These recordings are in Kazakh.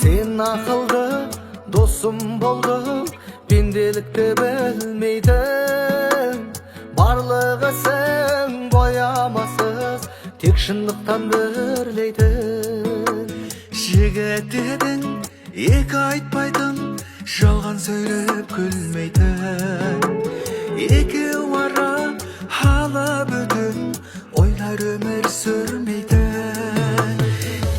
Sen akıllı dostum boldun, pendelikti bilmeydin. Barlığı sen boyamasız, tek şınlıktan birleydin. Жігіт едің, екі айтпайтын, жалған сөйлеп күлмейтін. Екеу ара халап өтін, ойлар өмір сүрмейтін.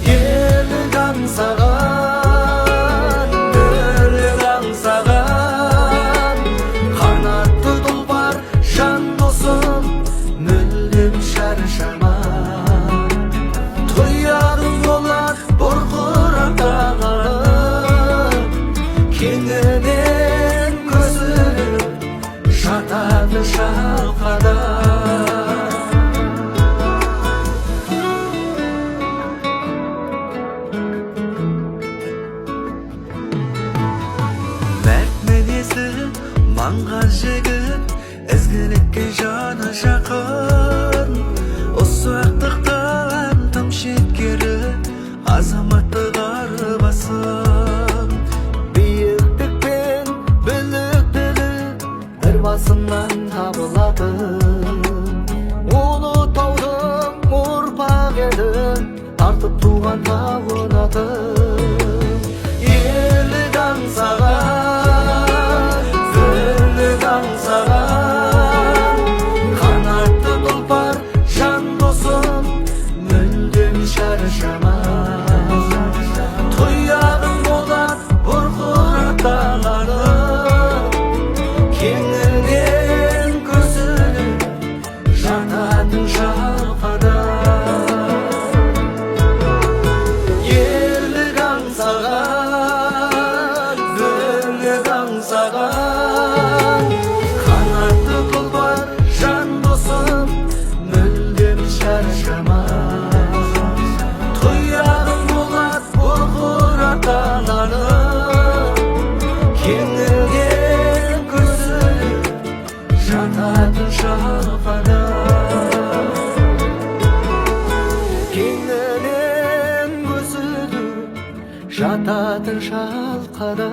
Елік аңсаған, бірлік аңсаған, қанатты тұлпар жан досым, мүлдем шаршаман. Тұяғың болар бұрқырақтағым, кеңінен көзіліп жатады шалқада. Мәрт мінезі маңғар жігіт, ізгілікке жаны жақын. Ұсақтықтан тым шеткері, азаматтық арбасым. Биіктік пен біліктілік бір басынан табылады. Ұлытаудың ұрпақ едің, тартып туған тауынады. Елік аңсаған, бірлік аңсаған, қанатты тұлпар жан досым, мүлдем шаршаман. Тұяғың болар бұрқырақтағаным, кеңінен көзіліп жататын шалқада. Елік аңсаған, бірлік аңсаған, қанатты тұлпар жан досым, мүлдем шаршаман. Тұяғың болар бұрқырақтағаным, кеңінен көзіліп жататын шалқада. Кеңінен көзіліп жататын шалқада.